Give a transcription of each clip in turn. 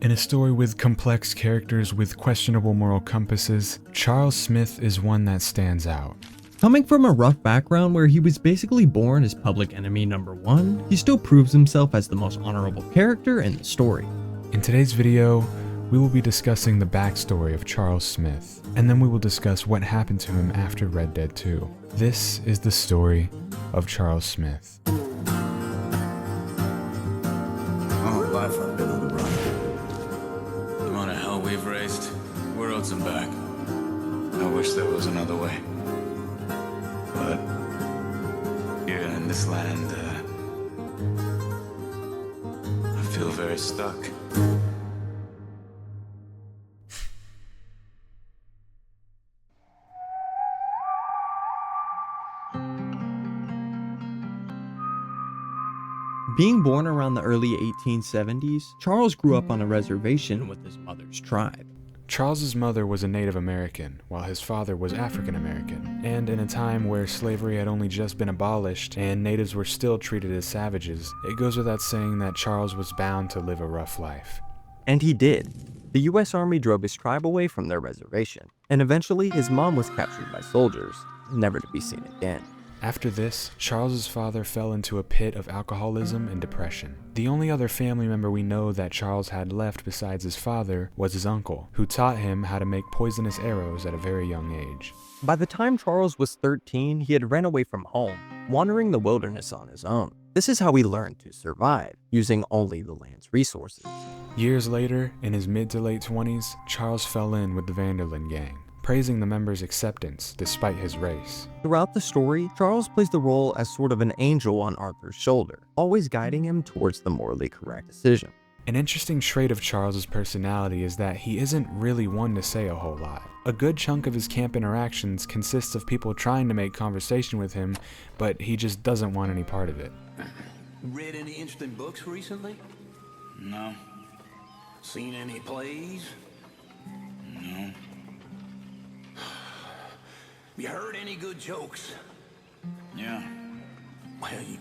In a story with complex characters with questionable moral compasses, Charles Smith is one that stands out. Coming from a rough background where he was basically born as public enemy number 1, he still proves himself as the most honorable character in the story. In today's video, we will be discussing the backstory of Charles Smith, and then we will discuss what happened to him after Red Dead 2. This is the story of Charles Smith. All life I've been on the run. The amount of hell we've raised, worlds and back. I wish there was another way. But here in this land, I feel very stuck. Being born around the early 1870s, Charles grew up on a reservation with his mother's tribe. Charles's mother was a Native American, while his father was African American, and in a time where slavery had only just been abolished and natives were still treated as savages, it goes without saying that Charles was bound to live a rough life. And he did. The US Army drove his tribe away from their reservation, and eventually his mom was captured by soldiers, never to be seen again. After this, Charles's father fell into a pit of alcoholism and depression. The only other family member we know that Charles had left besides his father was his uncle, who taught him how to make poisonous arrows at a very young age. By the time Charles was 13, he had ran away from home, wandering the wilderness on his own. This is how he learned to survive, using only the land's resources. Years later, in his mid to late 20s, Charles fell in with the Vanderlyn gang, praising the members' acceptance despite his race. Throughout the story, Charles plays the role as sort of an angel on Arthur's shoulder, always guiding him towards the morally correct decision. An interesting trait of Charles's personality is that he isn't really one to say a whole lot. A good chunk of his camp interactions consists of people trying to make conversation with him, but he just doesn't want any part of it. Read any interesting books recently? No. Seen any plays? No. You heard any good jokes? Yeah. Well, you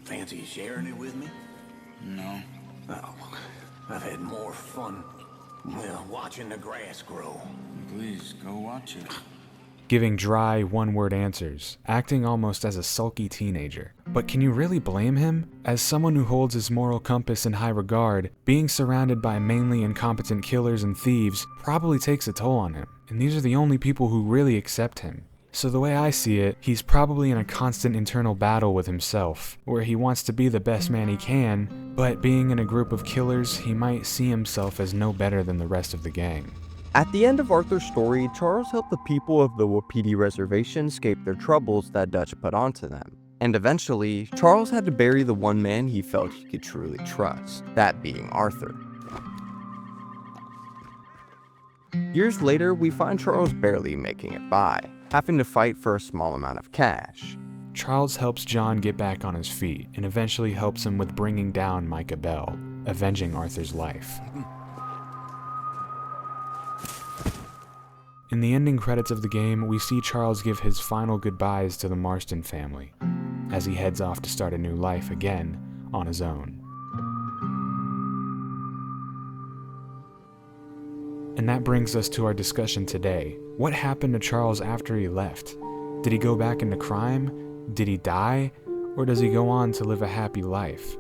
fancy sharing it with me? No. Oh, I've had more fun, well, watching the grass grow. Please, go watch it. Giving dry, one-word answers, acting almost as a sulky teenager. But can you really blame him? As someone who holds his moral compass in high regard, being surrounded by mainly incompetent killers and thieves probably takes a toll on him. And these are the only people who really accept him. So the way I see it, he's probably in a constant internal battle with himself, where he wants to be the best man he can, but being in a group of killers, he might see himself as no better than the rest of the gang. At the end of Arthur's story, Charles helped the people of the Wapiti Reservation escape their troubles that Dutch put onto them. And eventually, Charles had to bury the one man he felt he could truly trust, that being Arthur. Years later, we find Charles barely making it by, having to fight for a small amount of cash. Charles helps John get back on his feet, and eventually helps him with bringing down Micah Bell, avenging Arthur's life. In the ending credits of the game, we see Charles give his final goodbyes to the Marston family, as he heads off to start a new life again on his own. And that brings us to our discussion today. What happened to Charles after he left? Did he go back into crime? Did he die? Or does he go on to live a happy life?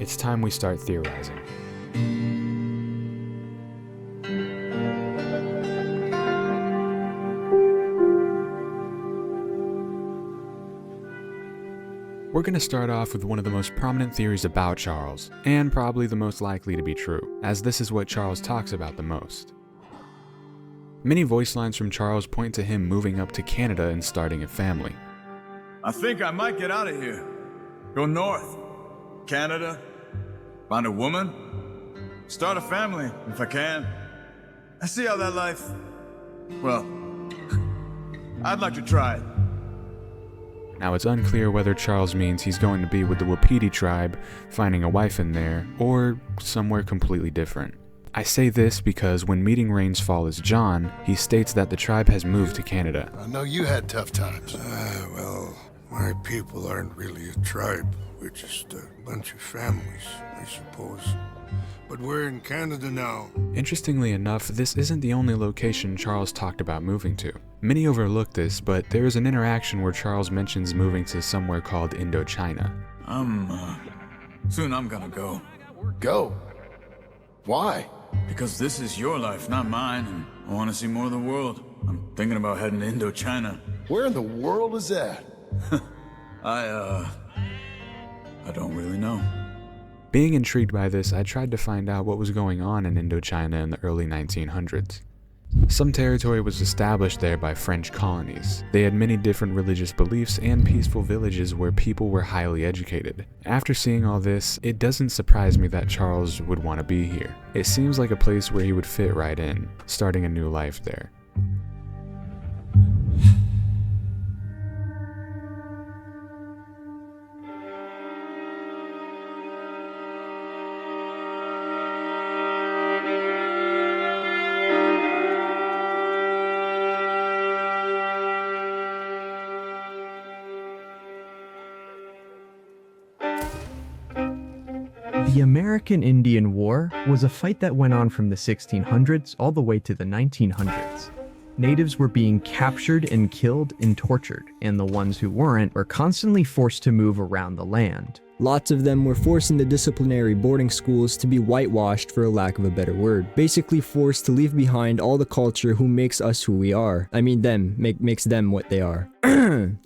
It's time we start theorizing. We're going to start off with one of the most prominent theories about Charles, and probably the most likely to be true, as this is what Charles talks about the most. Many voice lines from Charles point to him moving up to Canada and starting a family. I think I might get out of here. Go north. Canada. Find a woman. Start a family, if I can. I see how that life... well, I'd like to try it. Now it's unclear whether Charles means he's going to be with the Wapiti tribe, finding a wife in there, or somewhere completely different. I say this because when meeting Rain's Fall as John, he states that the tribe has moved to Canada. I know you had tough times. Well, my people aren't really a tribe. We're just a bunch of families, I suppose. But we're in Canada now. Interestingly enough, this isn't the only location Charles talked about moving to. Many overlook this, but there is an interaction where Charles mentions moving to somewhere called Indochina. Soon I'm gonna go. Go? Why? Because this is your life, not mine, and I want to see more of the world. I'm thinking about heading to Indochina. Where in the world is that? I don't really know. Being intrigued by this, I tried to find out what was going on in Indochina in the early 1900s. Some territory was established there by French colonies. They had many different religious beliefs and peaceful villages where people were highly educated. After seeing all this, it doesn't surprise me that Charles would want to be here. It seems like a place where he would fit right in, starting a new life there. The American Indian War was a fight that went on from the 1600s all the way to the 1900s. Natives were being captured and killed and tortured, and the ones who weren't were constantly forced to move around the land. Lots of them were forced into disciplinary boarding schools to be whitewashed, for a lack of a better word. Basically forced to leave behind all the culture who makes us who we are. I mean makes them what they are.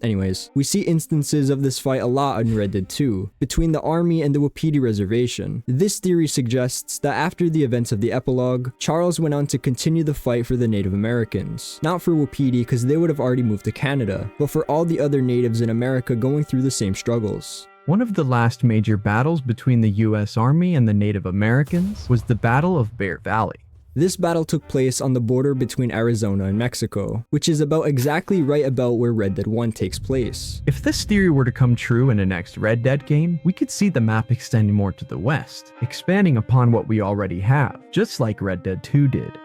Anyways, we see instances of this fight a lot in Red Dead 2, between the army and the Wapiti reservation. This theory suggests that after the events of the epilogue, Charles went on to continue the fight for the Native Americans. Not for Wapiti, because they would have already moved to Canada, but for all the other natives in America going through the same struggles. One of the last major battles between the US Army and the Native Americans was the Battle of Bear Valley. This battle took place on the border between Arizona and Mexico, which is about exactly right about where Red Dead 1 takes place. If this theory were to come true in the next Red Dead game, we could see the map extending more to the west, expanding upon what we already have, just like Red Dead 2 did.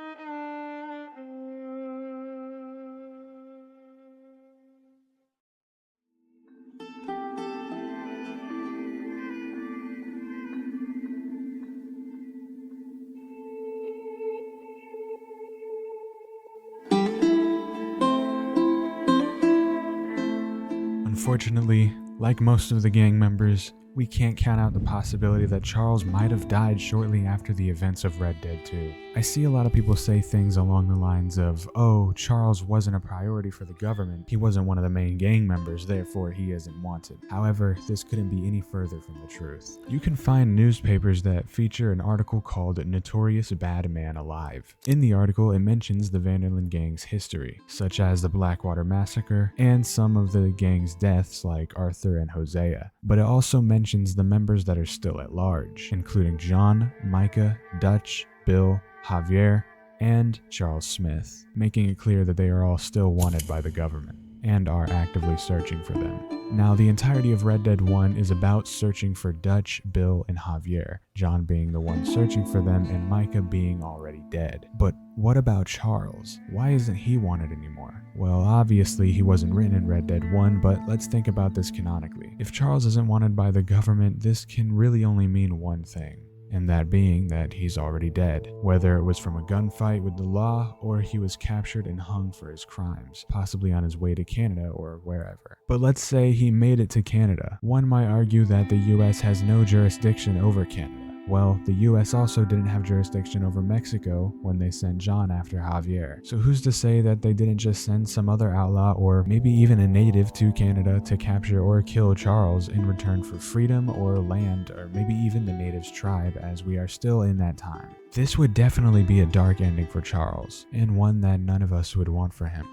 Unfortunately, like most of the gang members, we can't count out the possibility that Charles might have died shortly after the events of Red Dead 2. I see a lot of people say things along the lines of, oh, Charles wasn't a priority for the government, he wasn't one of the main gang members, therefore he isn't wanted. However, this couldn't be any further from the truth. You can find newspapers that feature an article called Notorious Bad Man Alive. In the article, it mentions the Vanderlyn gang's history, such as the Blackwater Massacre, and some of the gang's deaths like Arthur and Hosea. But it also mentions the members that are still at large, including John, Micah, Dutch, Bill, Javier, and Charles Smith, making it clear that they are all still wanted by the government and are actively searching for them. Now, the entirety of Red Dead 1 is about searching for Dutch, Bill, and Javier, John being the one searching for them and Micah being already dead. But what about Charles? Why isn't he wanted anymore? Well, obviously he wasn't written in Red Dead 1, but let's think about this canonically. If Charles isn't wanted by the government, this can really only mean one thing, and that being that he's already dead, whether it was from a gunfight with the law or he was captured and hung for his crimes, possibly on his way to Canada or wherever. But let's say he made it to Canada. One might argue that the US has no jurisdiction over Canada. Well, the US also didn't have jurisdiction over Mexico when they sent John after Javier. So who's to say that they didn't just send some other outlaw or maybe even a native to Canada to capture or kill Charles in return for freedom or land, or maybe even the natives' tribe, as we are still in that time. This would definitely be a dark ending for Charles, and one that none of us would want for him.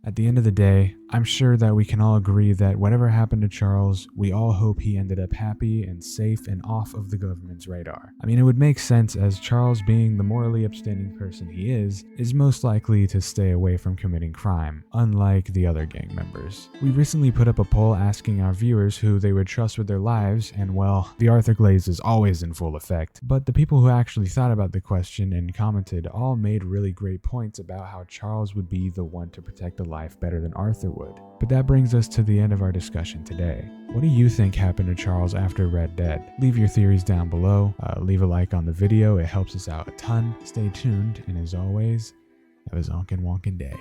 At the end of the day, I'm sure that we can all agree that whatever happened to Charles, we all hope he ended up happy and safe and off of the government's radar. I mean, it would make sense, as Charles, being the morally upstanding person he is most likely to stay away from committing crime, unlike the other gang members. We recently put up a poll asking our viewers who they would trust with their lives, and well, the Arthur glaze is always in full effect, but the people who actually thought about the question and commented all made really great points about how Charles would be the one to protect the life better than Arthur would. But that brings us to the end of our discussion today. What do you think happened to Charles after Red Dead? Leave your theories down below. Leave a like on the video. It helps us out a ton. Stay tuned. And as always, have a zonkin' wonkin' day.